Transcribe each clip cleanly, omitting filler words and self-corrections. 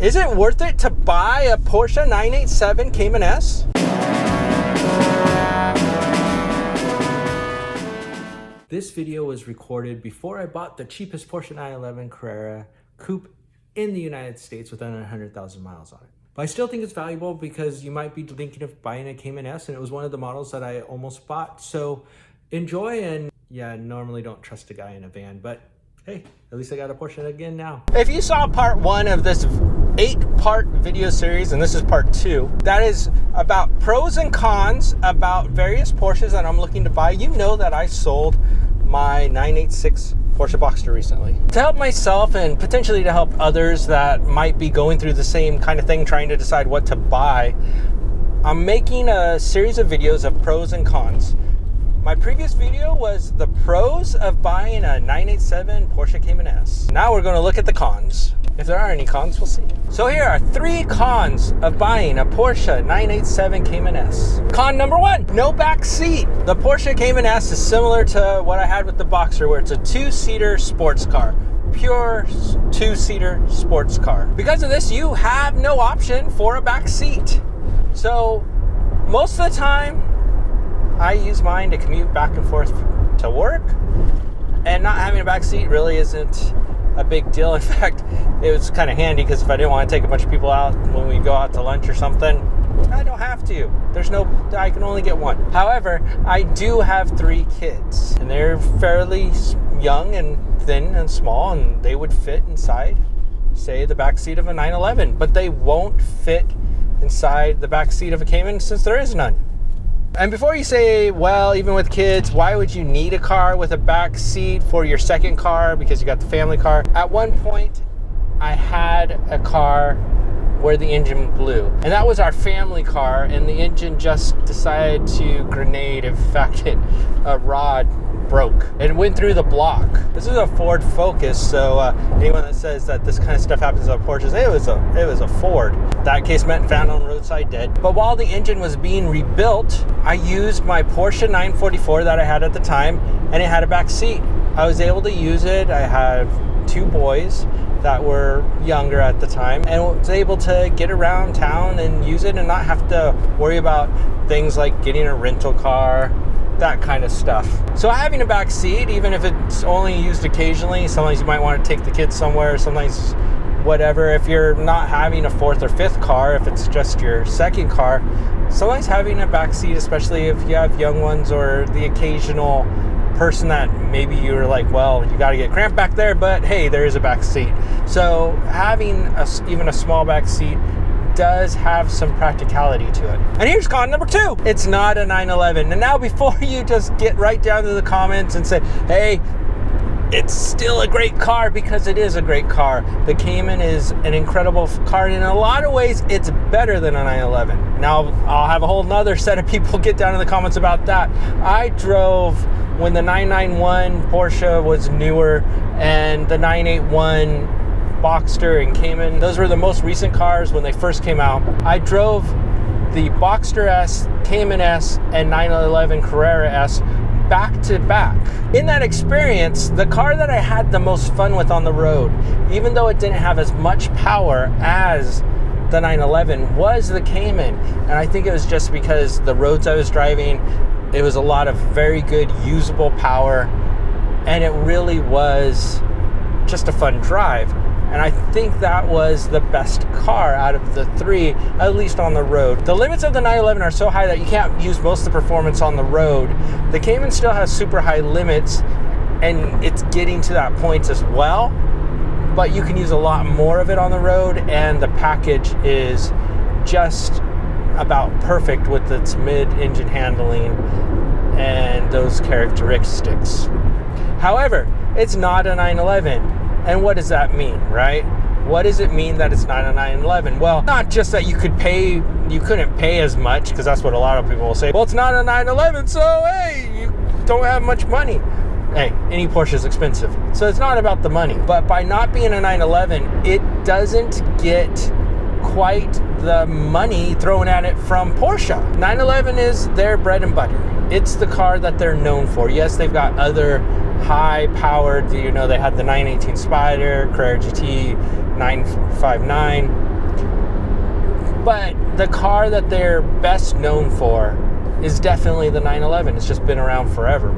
Is it worth it to buy a Porsche 987 Cayman S? This video was recorded before I bought the cheapest Porsche 911 Carrera Coupe in the United States with under 100,000 miles on it. But I still think it's valuable because you might be thinking of buying a Cayman S, and it was one of the models that I almost bought. So enjoy, and yeah, I normally don't trust a guy in a van, but hey, at least I got a Porsche again now. If you saw part 1 of this 8-part video series, and this is part 2, that is about pros and cons about various Porsches that I'm looking to buy. You know that I sold my 986 Porsche Boxster recently. To help myself and potentially to help others that might be going through the same kind of thing, trying to decide what to buy, I'm making a series of videos of pros and cons. My previous video was the pros of buying a 987 Porsche Cayman S. Now we're going to look at the cons. If there are any cons, we'll see. So here are 3 cons of buying a Porsche 987 Cayman S. Con number 1, no back seat. The Porsche Cayman S is similar to what I had with the Boxster, where it's a 2-seater sports car. Pure 2-seater sports car. Because of this, you have no option for a back seat. So most of the time, I use mine to commute back and forth to work, and not having a back seat really isn't a big deal. In fact, it was kind of handy because if I didn't want to take a bunch of people out when we go out to lunch or something, I don't have to. I can only get one. However, I do have 3 kids, and they're fairly young and thin and small, and they would fit inside, say, the back seat of a 911, but they won't fit inside the back seat of a Cayman since there is none. And before you say, well, even with kids, why would you need a car with a back seat for your second car because you got the family car? At one point, I had a car where the engine blew. And that was our family car, and the engine just decided to grenade. In fact, a rod broke and went through the block. This is a Ford Focus, so anyone that says that this kind of stuff happens on Porsches, it was a Ford. That case meant found on roadside dead. But while the engine was being rebuilt, I used my Porsche 944 that I had at the time, and it had a back seat. I was able to use it. I have 2 boys that were younger at the time, and was able to get around town and use it and not have to worry about things like getting a rental car, that kind of stuff. So having a back seat, even if it's only used occasionally, sometimes you might want to take the kids somewhere, sometimes whatever. If you're not having a 4th or 5th car, if it's just your second car, sometimes having a back seat, especially if you have young ones or the occasional person that maybe you're like, well, you got to get cramped back there, but hey, there is a back seat. So having even a small back seat does have some practicality to it. And here's con number 2. It's not a 911. And now before you just get right down to the comments and say, hey, it's still a great car, because it is a great car. The Cayman is an incredible car, and in a lot of ways, it's better than a 911. Now, I'll have a whole nother set of people get down in the comments about that. I drove when the 991 Porsche was newer, and the 981 Boxster and Cayman. Those were the most recent cars when they first came out. I drove the Boxster S, Cayman S, and 911 Carrera S back to back. In that experience, the car that I had the most fun with on the road, even though it didn't have as much power as the 911, was the Cayman. And I think it was just because the roads I was driving, it was a lot of very good usable power, and it really was just a fun drive. And I think that was the best car out of the 3, at least on the road. The limits of the 911 are so high that you can't use most of the performance on the road. The Cayman still has super high limits, and it's getting to that point as well. But you can use a lot more of it on the road, and the package is just about perfect with its mid-engine handling and those characteristics. However, it's not a 911. And what does that mean, right? What does it mean that it's not a 911? Well, not just that you couldn't pay as much, because that's what a lot of people will say. Well, it's not a 911, so hey, you don't have much money. Hey, any Porsche is expensive. So it's not about the money. But by not being a 911, it doesn't get quite the money thrown at it from Porsche. 911 is their bread and butter. It's the car that they're known for. Yes, they've got other high-powered, they had the 918 Spider, Carrera GT, 959, But the car that they're best known for is definitely the 911. It's just been around forever,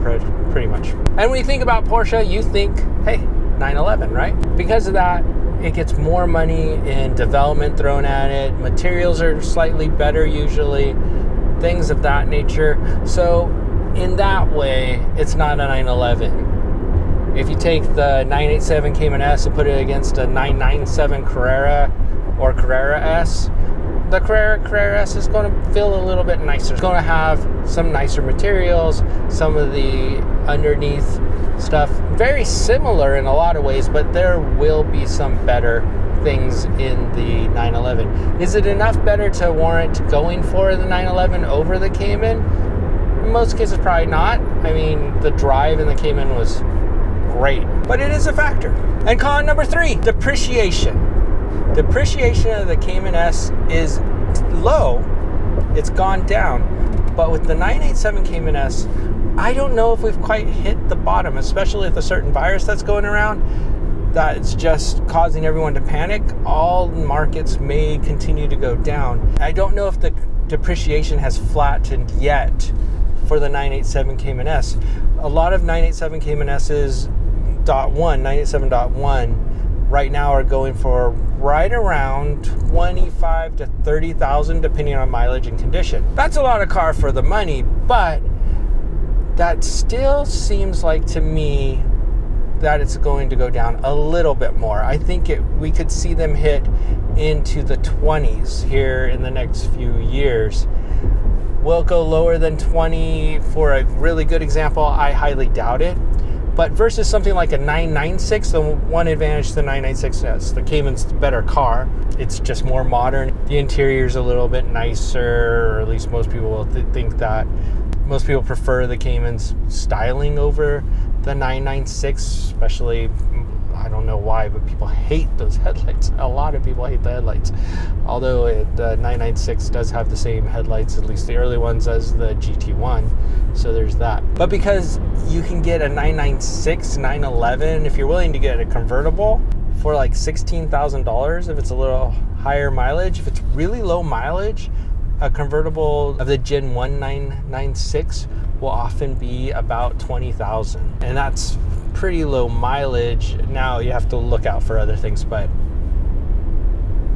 pretty much. And when you think about Porsche, you think, hey, 911, right? Because of that, it gets more money in development thrown at it. Materials are slightly better usually, things of that nature. So in that way, it's not a 911. If you take the 987 Cayman S and put it against a 997 Carrera or Carrera S, the Carrera S is going to feel a little bit nicer. It's going to have some nicer materials, some of the underneath stuff very similar in a lot of ways, but there will be some better things in the 911. Is it enough better to warrant going for the 911 over the Cayman? In most cases, probably not. I mean, the drive in the Cayman was great, but it is a factor. And con number 3, depreciation. Depreciation of the Cayman S is low. It's gone down. But with the 987 Cayman S, I don't know if we've quite hit the bottom, especially with a certain virus that's going around that's just causing everyone to panic. All markets may continue to go down. I don't know if the depreciation has flattened yet for the 987 Cayman S. A lot of 987 Cayman S's .1, 987.1 right now are going for right around 25 to 30,000 depending on mileage and condition. That's a lot of car for the money, but that still seems like to me that it's going to go down a little bit more. I think we could see them hit into the 20s here in the next few years. Will it go lower than 20 for a really good example? I highly doubt it. But versus something like a 996, the one advantage to the 996 is the Cayman's the better car. It's just more modern. The interior's a little bit nicer, or at least most people will think that. Most people prefer the Cayman's styling over the 996, especially, I don't know why, but people hate those headlights. A lot of people hate the headlights. Although the 996 does have the same headlights, at least the early ones, as the GT1. So there's that. But because you can get a 996, 911, if you're willing to get a convertible for like $16,000, if it's a little higher mileage, if it's really low mileage, a convertible of the Gen 1 996 will often be about $20,000. And that's pretty low mileage. Now you have to look out for other things, but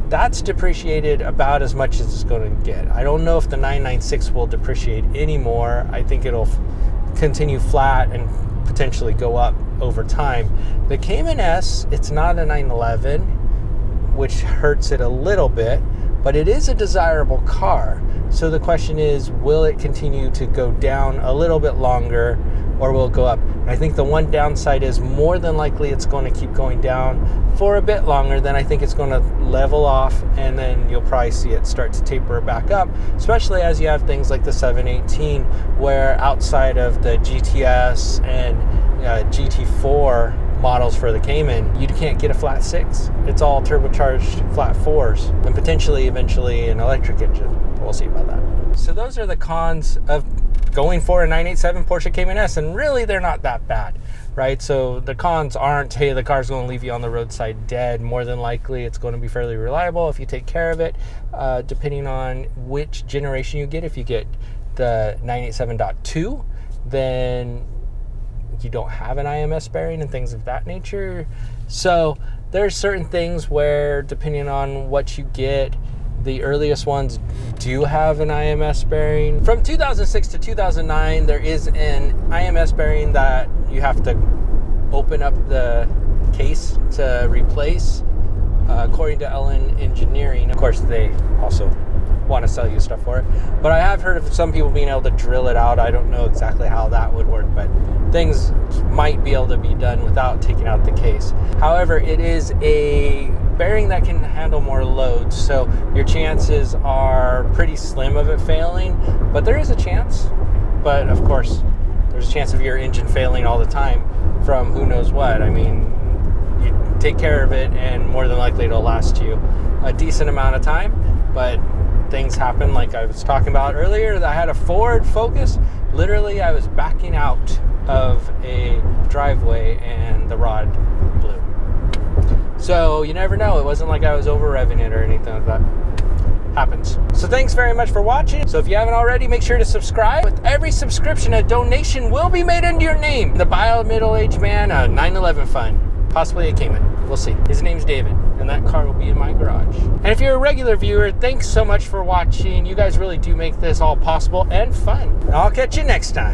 that's depreciated about as much as it's going to get. I don't know if the 996 will depreciate anymore. I think it'll continue flat and potentially go up over time. The Cayman S, it's not a 911, which hurts it a little bit, but it is a desirable car. So the question is, will it continue to go down a little bit longer, or will it go up? And I think the one downside is more than likely it's going to keep going down for a bit longer. Then I think it's going to level off, and then you'll probably see it start to taper back up, especially as you have things like the 718, where outside of the GTS and GT4 models for the Cayman, you can't get a flat 6. It's all turbocharged flat 4s, and potentially eventually an electric engine. We'll see about that. So those are the cons of going for a 987 Porsche Cayman S, and really they're not that bad, right? So the cons aren't, hey, the car's going to leave you on the roadside dead. More than likely it's going to be fairly reliable if you take care of it, depending on which generation you get. If you get the 987.2, then you don't have an IMS bearing and things of that nature. So there's certain things where, depending on what you get, the earliest ones do have an IMS bearing. From 2006 to 2009, there is an IMS bearing that you have to open up the case to replace, according to Ellen Engineering. Of course, they also want to sell you stuff for it, but I have heard of some people being able to drill it out. I don't know exactly how that would work, but things might be able to be done without taking out the case. However, it is a bearing that can handle more loads, so your chances are pretty slim of it failing, but there is a chance. But of course, there's a chance of your engine failing all the time from who knows what. I mean, you take care of it and more than likely it'll last you a decent amount of time, but things happen, like I was talking about earlier. I had a Ford Focus. Literally, I was backing out of a driveway and the rod blew. So you never know. It wasn't like I was over revving it or anything like that. happens. So thanks very much for watching. So if you haven't already, make sure to subscribe. With every subscription, a donation will be made into your name. The Buy a Middle-Aged Man a 9/11 fund, possibly a Cayman. We'll see. His name's David, and that car will be in my garage. And if you're a regular viewer, thanks so much for watching. You guys really do make this all possible and fun. I'll catch you next time.